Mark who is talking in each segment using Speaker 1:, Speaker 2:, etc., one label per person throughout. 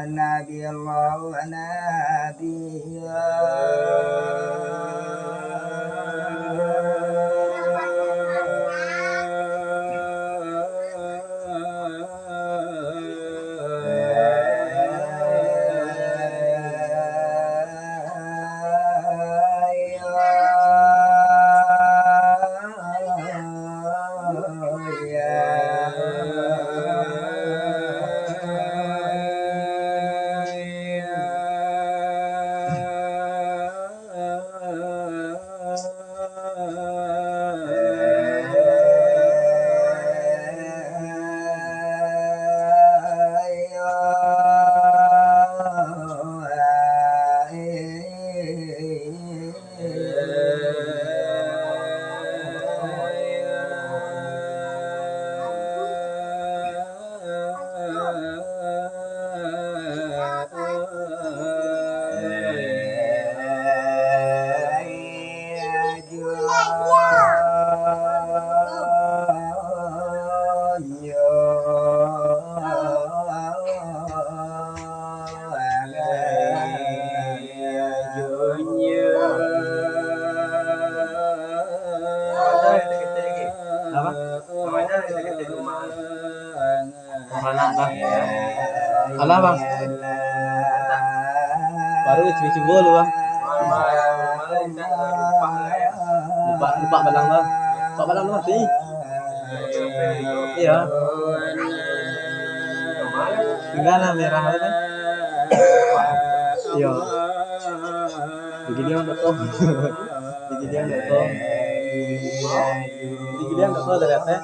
Speaker 1: Nabi Allah Nabi
Speaker 2: Alah bang, baru cuci lu bang. Lupa balang bang. Lupa balang lu mati. Iya. Tinggal lah merah kan. Iya. Beginian.com. Beginian.com. Beginian.com dari apa?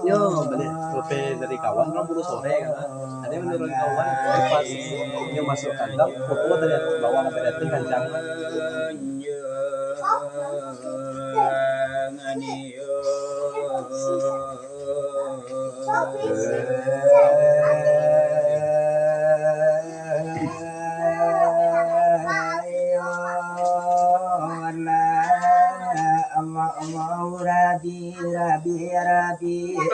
Speaker 2: Yo, balik kopi dari kawan kan buru sore kan. Ada yang menurun kawan pas yang masuk kandang, foto dari bawah sampai datang kancang.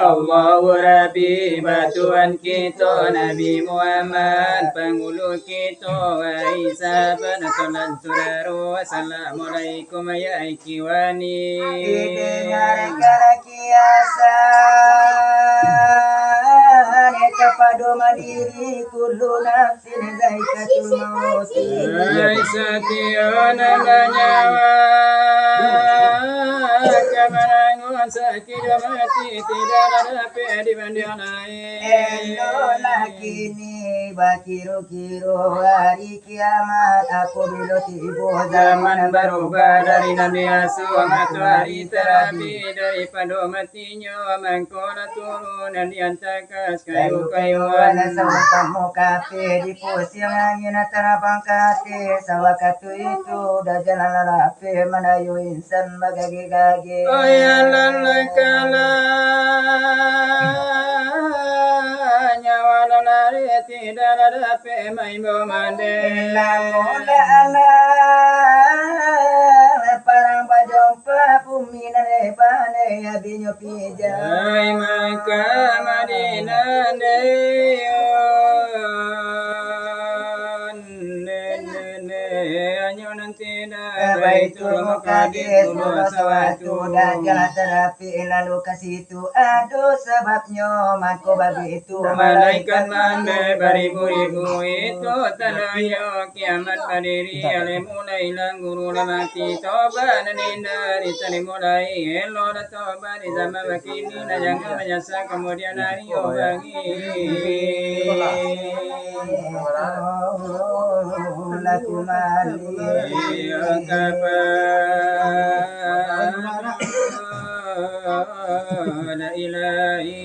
Speaker 1: Allahu Rabbi batuan kita Nabi Muhammad pengulu kita wa Isa penatolan suraru assalamualaikum ya ikiwani dengar kiasa kepada mandiri kullu nafsin zaikatul maut setiap nyawa sakit mati tidak ada pedi bandian lain kini bakiru-kiru hari kiamat aku bila tiba zaman berubah dari Nabi Yusuf matahari terapi daripada matinya mangkona turunan di antakas kayu-kayuan kamu kafe di pusing angin terabang kate sawakatu itu dah jalan lalape manayu insan bagagi-gagi kala nyawa lalari tidak ada pemain bomande mula ala parang bajompa pumina lepane abinyo pija ay maka madina deyo Baitul Muqaddis Salawatu dan jalan terapi lalu ke situ aduh sebabnya mako babi itu malaikat mande beribu-ribu itu tadayo kiamat berdiri ale mulai langguru mati toba dan dari tadi mulai elo dan toba di zaman begini dan jangan menyesal kemudian hari bagi laku mali la ilaha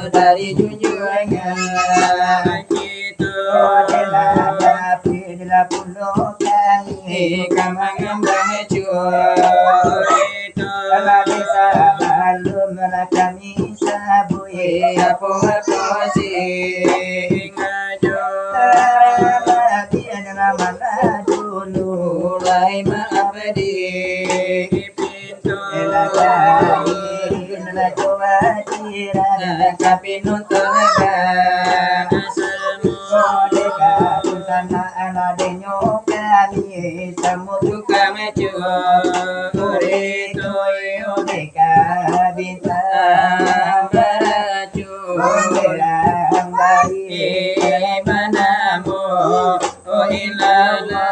Speaker 1: Dari junjungan kita Bila pulau kami Kamangan itu desa lalu kami sabui apa sih ngajo nama dulu mulai mengabdi pintu kapinun tenaga semua dekat sana aladenya kami semua juga maju itu dekat bintang beraju bilang baik manamu ilala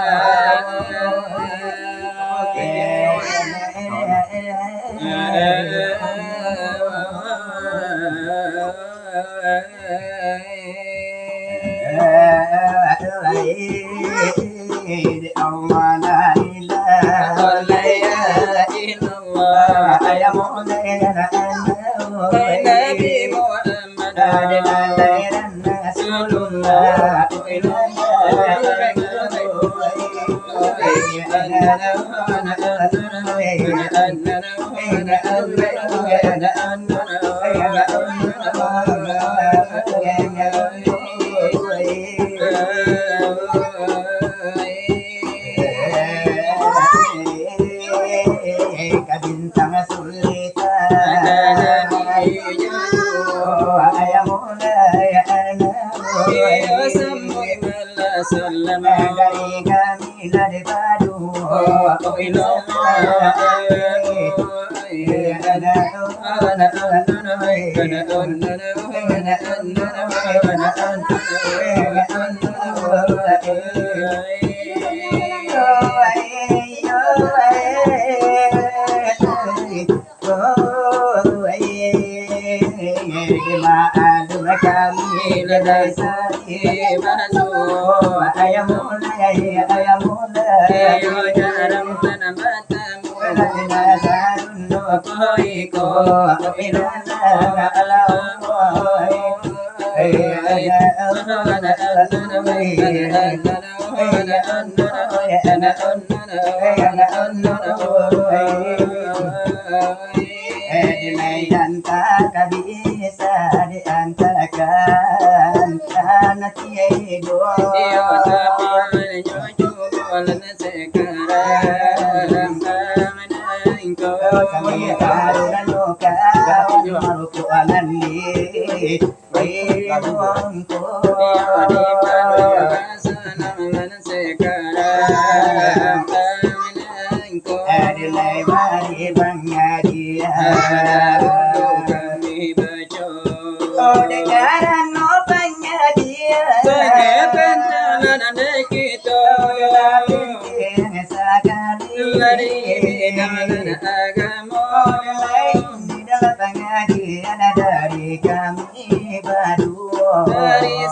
Speaker 1: dari kami berdua.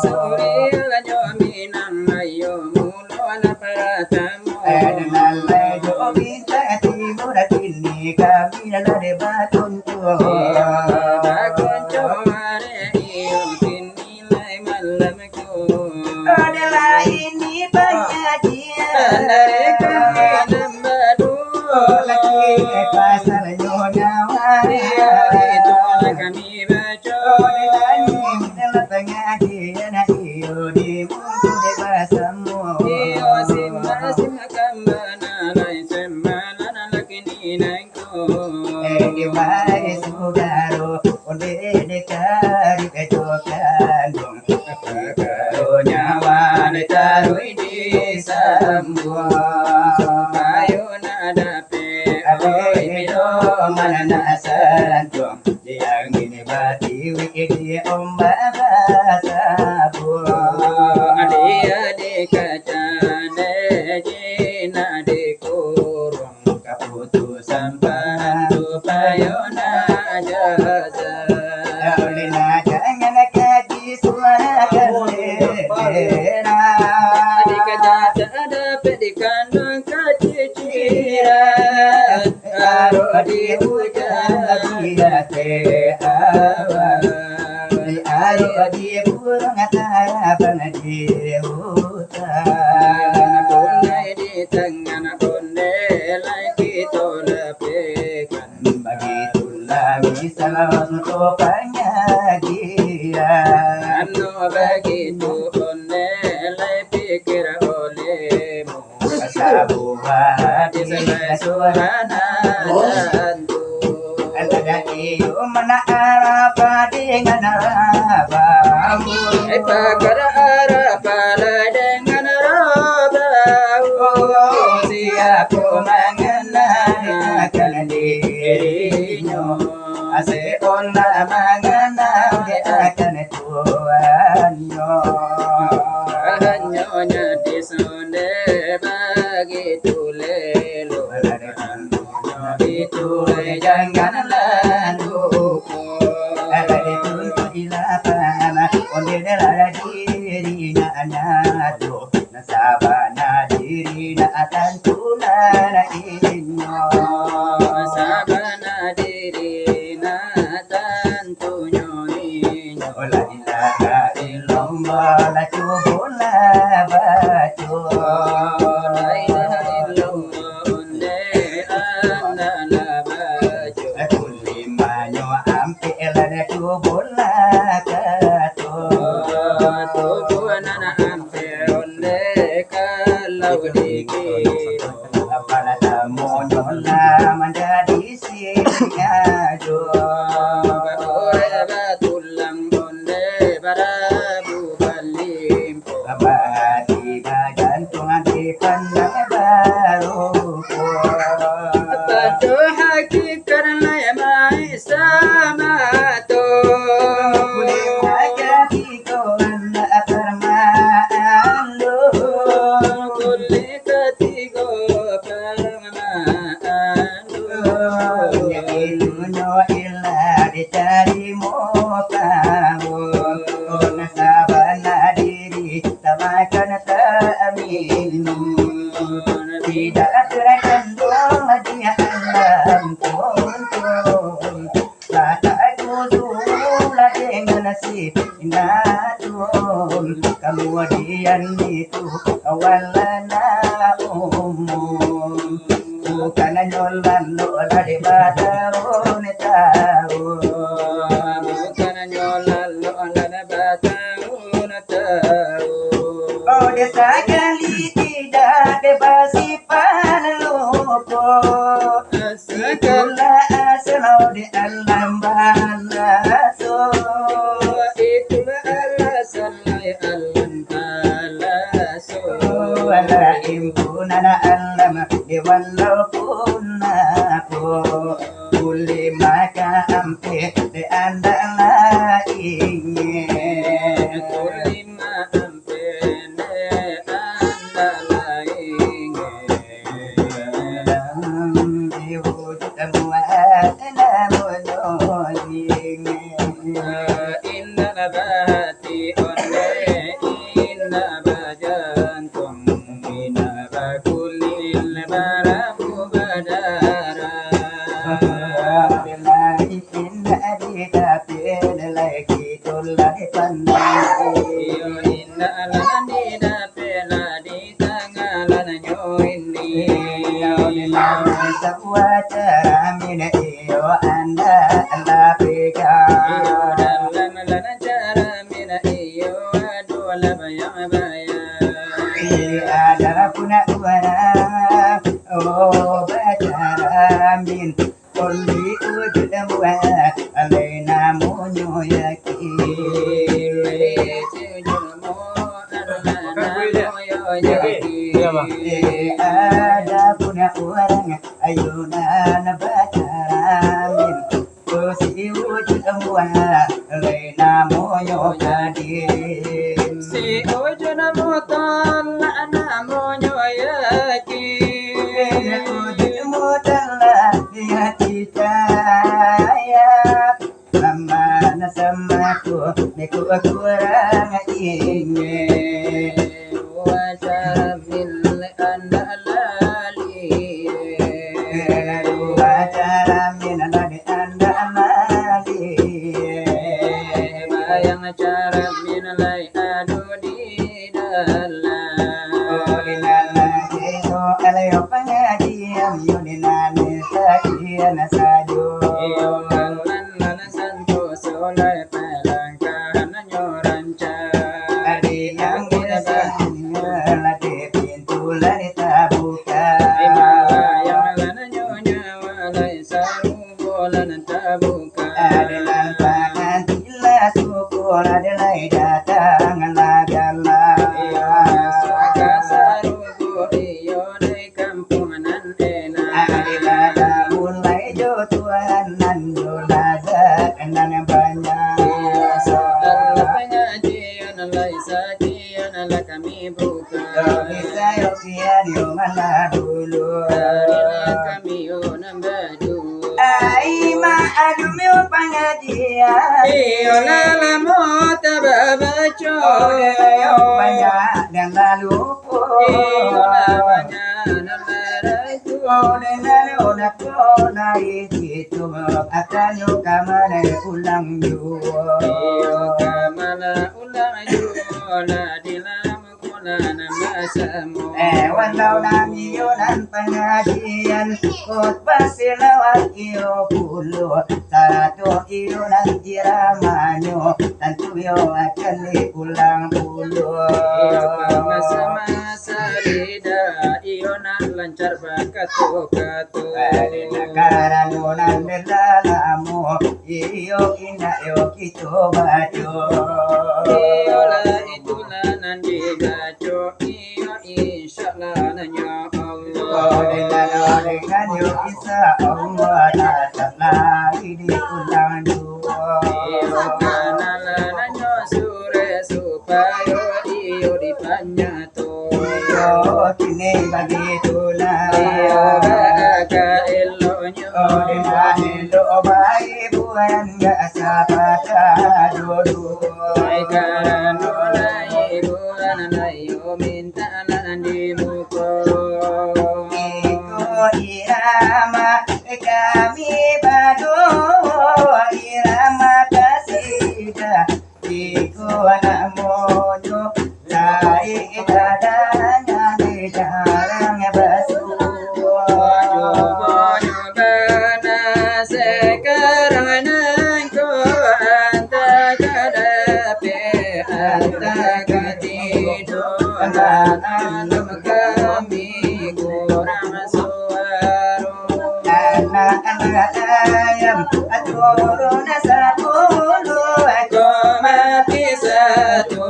Speaker 1: de bakun tuh adalah ini penyajian lagi pasal nyonya itu kami baca dalam pengajian iyo di mutu de basamu iyo simma kambana lai semmana lakini nangko di mai sudaro onde de kari kejokan karo nyawa ne tarui di sambu ayo nadape abe do mananasan yang ini bati wiki omba sabu adik kacane jina di kurung keputusan parantu payona jaza olina jangan kaji suara kalena adik jaza ada pedikan kaciciran aro di hujan te awan aro di burung harapan di hutan punai di tangan onde lagi tolepekan begitulah misal untuk penyajian begitu onde lai pikir olehmu kasabuhan di suarana tentu ada iyo mana arapa dengan rabamu pakar arapa dengan rabamu siapa mengenalkan dirinya ase ona mengenal akan tuannya hanyonya disonde begitu lelo itu jangan lalu itu ilapana onde lara dirinya anado nasabana dirina atantuna inyo sabana dirina tantunyo inyo la ilaha illallah la tubula bacu la ilaha illallah onde andala bacu kulimanyo ampi elane tubula kato tubuna ampi onde kalau dikit apana tamu nyola menjadi singajo ore batulang onde barabu balimpo abadi bagantungan di pandang baru Padu hakikat lemai sama to Kulimaja tigoan permalu Kulikatigo permalu Yakitunyo illa dicari mokamu Nasabana diri tamakan ta'aminu Tidak terkandung dia alam kuntum Lata kudula dengan si natum Kemudian itu awalana umum Bukan nyolan lola di badarun tahu Bukan nyolan lola di badarun tahu Oh desa kali tidak debasipan lupo Itulah asal di alam balaso Itulah alasan di alam balaso Wala impunan alam di walaupun aku Boleh maka ampe di anda lainnya Boleh ampe di anda lainnya Di wujud muatna monoling Inna nabati onde Inna bajantung Inna bakulil barabu alan di dapela di tangalan nyo ini sebuah cara mina iyo anda lapika dalam lana cara mina iyo aduh bayang bayang ada puna uara oh bacara min Oli ujud muat alena munyo yakin ada punya orang ayunan bacaramin si wujud muat alena munyo yakin si wujud muat alena munyo yakin wujud muat hati cahaya lama nasamaku niku kurang ingin wajar bil anda lali wajar min anda lali bayang cara min lai adu di dalam oh di dalam itu alayo pengajian yudinane sakian sajo lan santo solai pelangkan nyoranca adi yang kita di pintu lari tabuka yang lan nyonya walai saru bolan tabuka adi lan pangan tila syukur adi lai datang lagala suaka saru iyo dari kampung nan enak adi lada mulai jo tuan nan jo lada nan banyak soal pengajian lai sajian la kami buka bisa yo kian yo mana dulu kami yo nambaju ai ma adu mi pengajian iyo lala mo tababaco yo banyak dan lalu iyo lamanya nalaraitu oleh ona kona itu akan yo kamana ulang yo kamana ulang yo la dilam kona namasamu walau nami yo nan pengajian kot pasilawat iyo puluh satu iyo nan iramanyo tentu yo akan ulang puluh masa-masa lidah iyo nan lancar bakatu-katu karano nan belalamu iyo ina yo kito bajo iyo la itulah nan digaco iyo insyaallah nanya Allah dengan yo isa Allah tatlah ini ulang dua iyo kanala nanyo sure supaya iyo dipanyato iyo kini bagitulah iyo ka elonyo dengan elo baik bukan gak sabata dodo karena lai bukan lai yo minta lan di muko iko irama kami bado irama kasida iko namonyo lai dadanya di jarang basu bonyo bana sekarang nangko anta kadape anta katido alam kami kurang suara anak ayam aturun sepuluh aku mati satu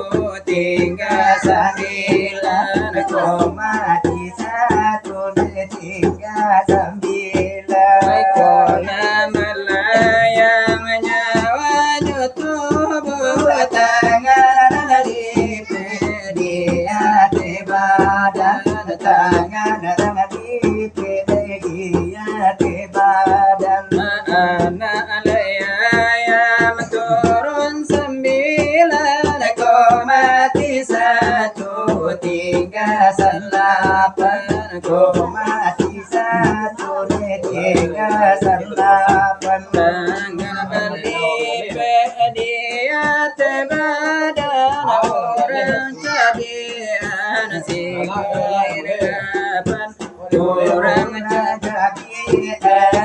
Speaker 1: tinggal sembilan aku mati satu tinggal sembilan aku nama layang nyawa tubuh tangan di hati badan tangan di hati badan anak layang turun sembilan aku mati satu tinggal selapan aku mati satu tinggal selapan tangan beli di hati badan orang kapan orang jadi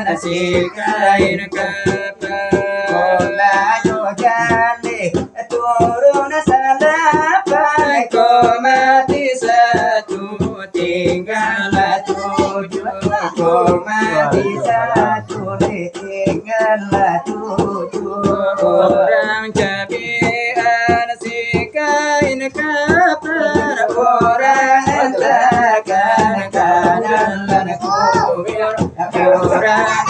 Speaker 1: nasi kain kapan olah jali turun salapan kau mati satu tinggal tujuh kau mati satu tinggal tujuh orang cabian si kain kapan orang takkan kadang kubur orang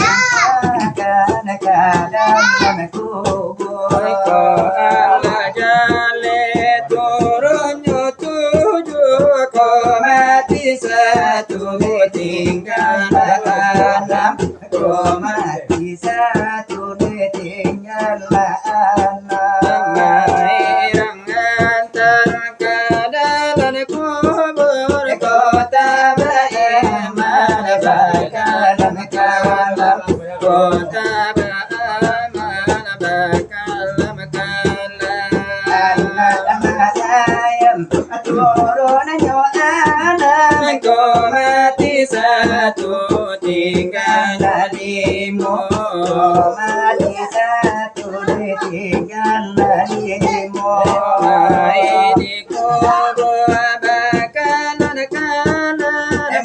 Speaker 1: takkan kadang kubur kau ala jale turun tujuh kau mati satu tinggal enam kau mati satu tinggal enam irang antar kadalan kubur kota beriman bakalan kalam kota beriman bakalan kalam anak ayam turun anak kau mati satu tinggal lima kau mati satu tinggal lima ini kubur bakalan kalam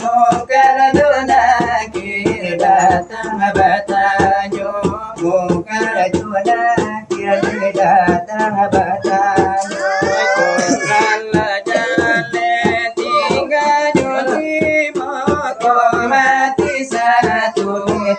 Speaker 1: mungkar dunakir datang batanyo mungkar dunakir datang batanyo kala jale tinggal lima kau mati satu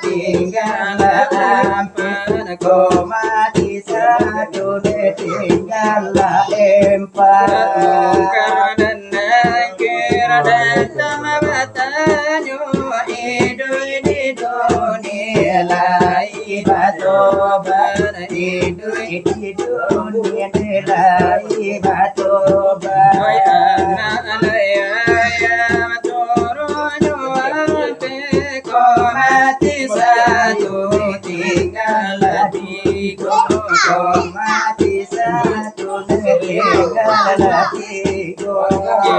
Speaker 1: tinggal empat kau mati satu tinggal empat mungkar dan nakir datang batanyo hidup di dunia lain batoban hidup di dunia lain batoban oi anak ayam turun ante kau mati satu tinggal tiga kau mati satu tinggal tiga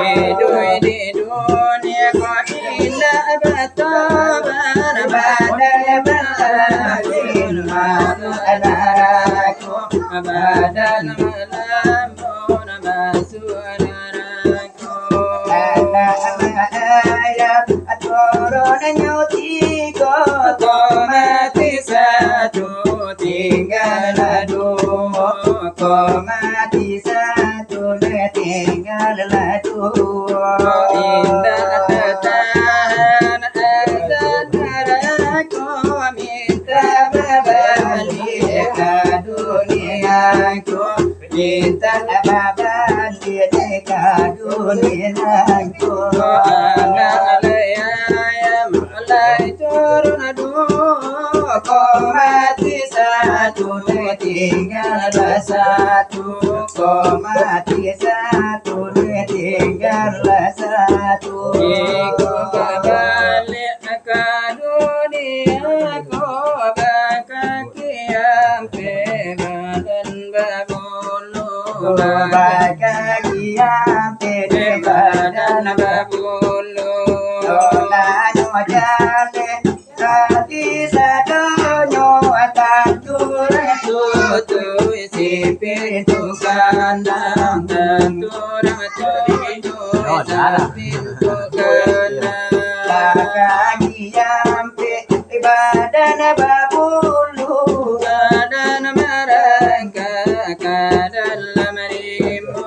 Speaker 1: hidup di dunia kau indah batoban badan batin masuk neraka badan melamun masuk neraka anak ayam turun tiga kau mati satu tinggal dua kau mati satu tinggal dua indah tertahan azan neraka minta balik ke dunia ku minta balik ke dunia ku anak ayam mulai turun dua kau mati satu tinggal satu kau mati satu tinggal satu iku kembali ke dunia kau bakal kiam badan babulu bakal kiam badan babulu lalu jale tadi sadonyo tantur tutu si pintu kandang tantur tutu pintu kandang kaki ampe badan babulu badan mereka dalam rimu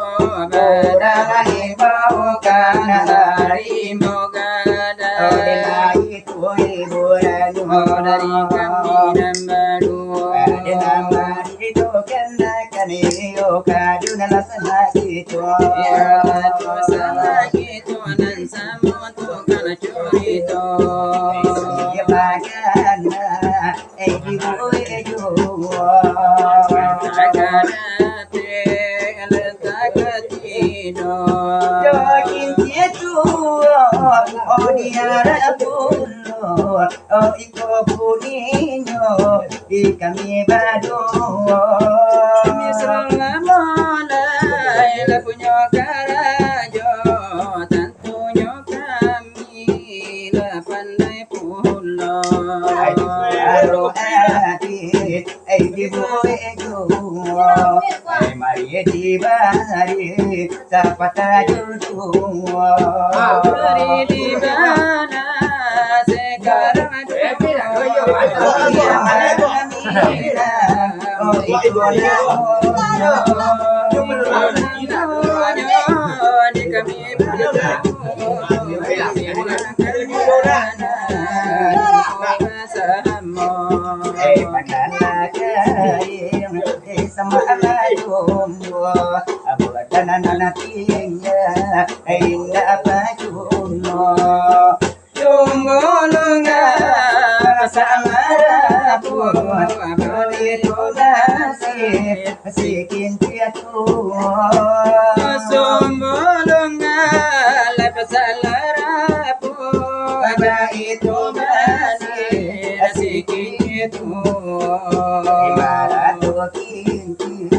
Speaker 1: badan harimau kana harimau gadang itu hiburan dari kami dan baru nama itu kena kanio kaduna lasana gitu ya lasana gitu nan samu tu kana curito ya bagana ibu takarate letakatido jokin itu oh dia puno oh iko puninyo kami bado misrang mulai la punya karajo tantunya di bari sapata jutu
Speaker 3: Beri di mana sekarang
Speaker 1: sama alayum aku dan nanatinya indah apa juno Jumbolunga samarapu Bolito nasi sikin tiatu
Speaker 3: Sumbulunga lepsalarapu
Speaker 1: Ada itu
Speaker 3: nasi sikitu
Speaker 1: Ibaratu kinti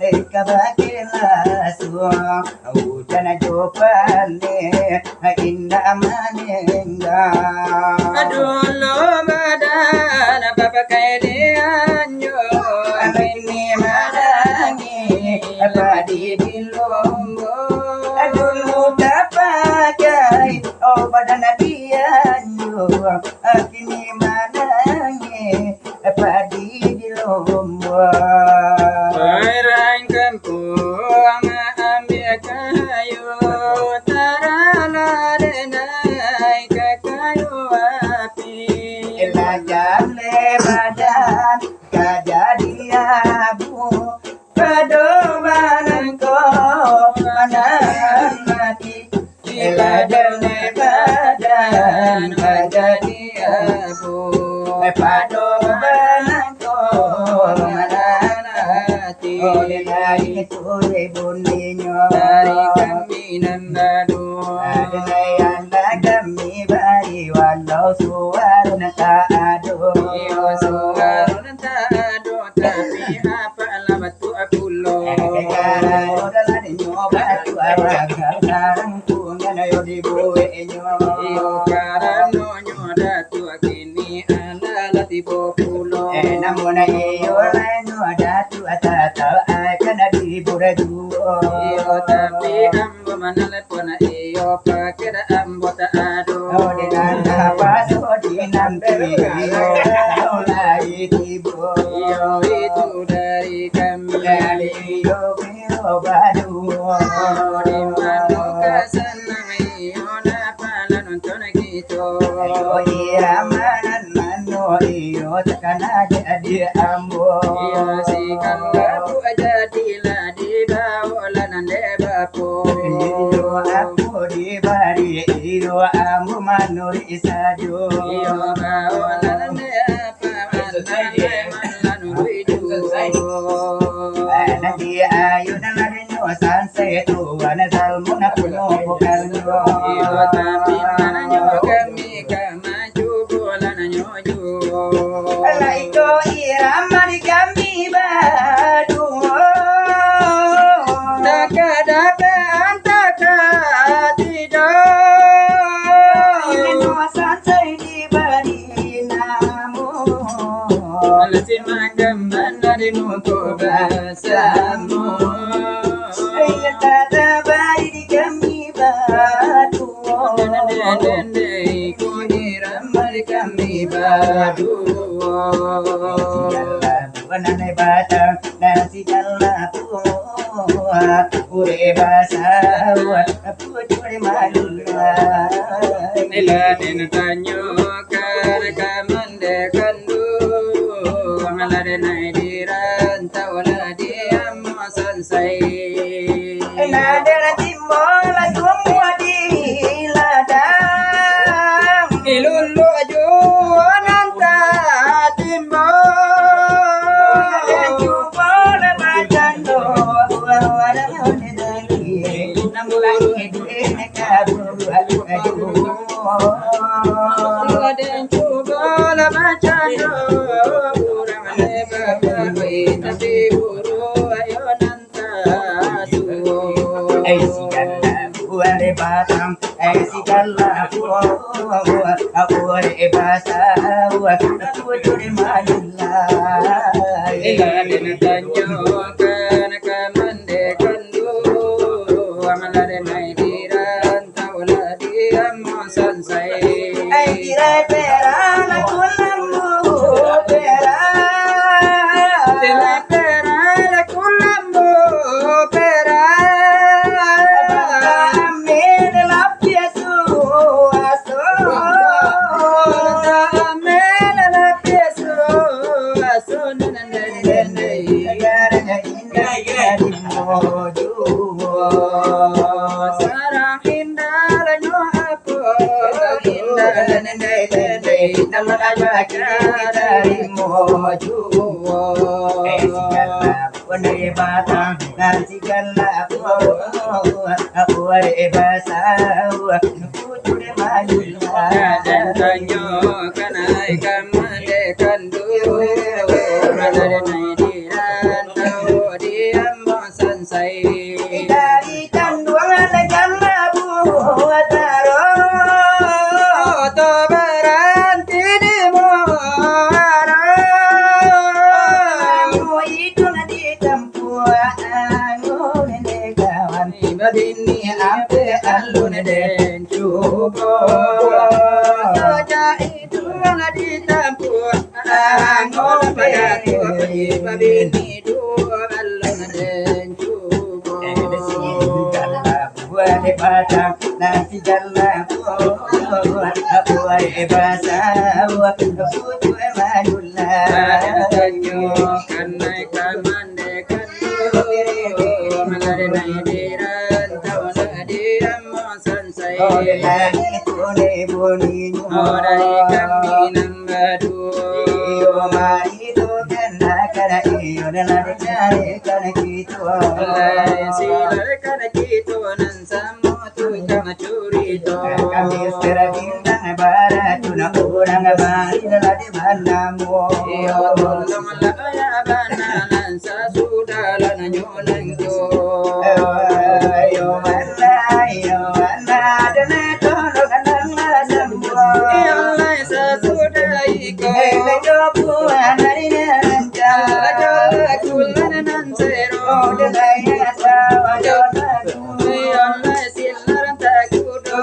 Speaker 1: Deka bakila suang Hujan jopane Indah manengga
Speaker 3: Dulu badan papakai dianyo
Speaker 1: Ini marangi Padi di lombo Dulu tak pakai Oh badan dianyo Kini marangi Padi di lombo
Speaker 3: Orang kampung ambil kayu Tarala denai ke kayu api
Speaker 1: Ilajam lebadan kejadiamu Pedomanan kau manan mati Ilajam lebadan kejadiamu Pedomanan kau manan
Speaker 3: hati
Speaker 1: Oleh dari itu bunyinya
Speaker 3: dari kami nambadu
Speaker 1: Adonai anak kami bari walau suara tak ada
Speaker 3: Iyo suara tak ada tapi apa batu aku lo
Speaker 1: Kalau dalam nyoba tu awak sekarang punya nayo di buwe
Speaker 3: Iyo karano nyoda tu kini ala latibo pulo
Speaker 1: namun iyo lain ada tu atau akan di buwe dua
Speaker 3: Iyo tapi ambo manalepona iyo pakira ambo tak ado
Speaker 1: Oh dengan apa so di nanti iyo lai tibo
Speaker 3: Iyo itu dari kami
Speaker 1: dari iyo bio badu
Speaker 3: di mana kasanang iyo napala nonton gitu
Speaker 1: Ayo iya manan mano iyo tekan aja di ambo
Speaker 3: Iyo si kanggapu aja dila di bawa nande bapo
Speaker 1: Iyo aku di bari iyo ambo manuri sajo
Speaker 3: Iyo bawa nande apa nande malanu itu
Speaker 1: Nanti ayo dan arinyo sanse tu wana salmo na kuno bukanyo
Speaker 3: Iyo tapi mananyo kami kamaju bola nanyo ju
Speaker 1: Ala ito irama di kami badu
Speaker 3: Taka antaka tidak
Speaker 1: Ino sanse di bari namu
Speaker 3: Alasi magamban dari nuko basamu
Speaker 1: Iya tata bari di kami badu
Speaker 3: Dende ku diramar kami badu
Speaker 1: Wanane batang nasi jalapu Ure basawa pucuri malula
Speaker 3: Nilanin tanyo kamande kandu Ngalade nai diran tawala diam sansai
Speaker 1: Nadera timbola semua di ladang
Speaker 3: Ilulu aju nanta timbo
Speaker 1: Jumbola bacando Wala yone dali Namulang edene kabur
Speaker 3: Aden coba la macando Kurang lebar tapi buru ayo nanta suo
Speaker 1: Ure batang sigala Ure basawa pucuri malula
Speaker 3: Iladen tanyo kan kamande ammo sansai
Speaker 1: Ai tirai pera na kulambu pera
Speaker 3: Tela pera la kulambo pera
Speaker 1: Amin la piesu aso
Speaker 3: Amela la pieso asonananene
Speaker 1: Agarnya indah jadi moju
Speaker 3: Sarang indah lanyo ako indah nanene
Speaker 1: Nama aja dari moju Wandai batang nanti kala aku bahasa kucure maju
Speaker 3: dan kanyo kanai kamande kandu radare nai diran tau diambo sansai
Speaker 1: dari kanduangan kala buataro
Speaker 3: to baranti di muara
Speaker 1: itu nanti tempuh anu nene kawan
Speaker 3: badini ape alun den cubo saja itu ngadi tampu angol pada tu badini du alun den cubo
Speaker 1: buat batang nanti jalan buat bahasa buat kucure maju
Speaker 3: kanyo kanai kamande kandu malare nai diran tau nadi ammo sansai
Speaker 1: Dari
Speaker 3: kami nambadu Sila kana kito nan samo tu kama curito
Speaker 1: kami serabintang barat tuna orang bari lade banamu
Speaker 3: Iyo tolong laya bananan sa sudalan nyonang ko
Speaker 1: ayo mana dene tolo kanang semua
Speaker 3: Iyo lay sa sudai ko
Speaker 1: hele jobu anari nanca
Speaker 3: Ajala kulan nan zero
Speaker 1: dene sawa jona
Speaker 3: Iyo lay silaran takudo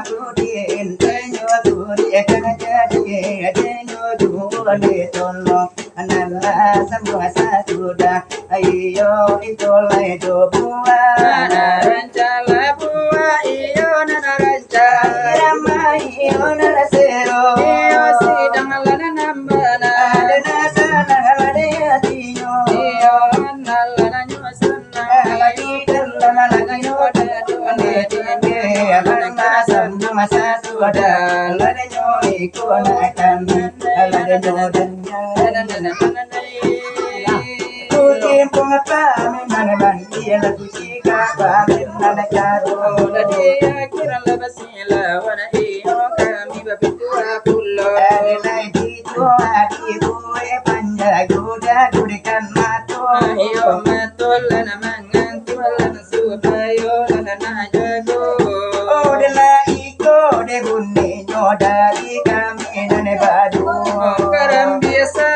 Speaker 1: Kudin tenyo kudi ekana jadi tenyo dule tolo anala semua sasudah ayo itolai dobua
Speaker 3: Narancala bua iyo narancala
Speaker 1: ramai iyo narasero
Speaker 3: Iyo sidang lana nambana
Speaker 1: adana sana halade atiyo
Speaker 3: Iyo nalana nyosana
Speaker 1: lagi dalam lagi noda dune dine abana sama masa sudah lade nyoi konakan lade nodanya Kudim pungapa memang bandi lagu sika bamin nana karo Adonai itu hati gue panjang kuda kudikan mato Odela iko de bunyi dari kami nane badu
Speaker 3: Garam biasa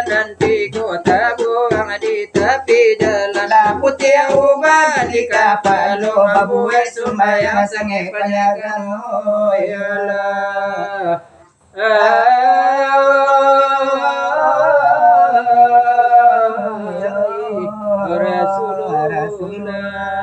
Speaker 3: nanti kota buang di tepi jalan
Speaker 1: Putih ubah di kapal lo babu sumbayang sange panyagan oh
Speaker 3: yalah Rasulullah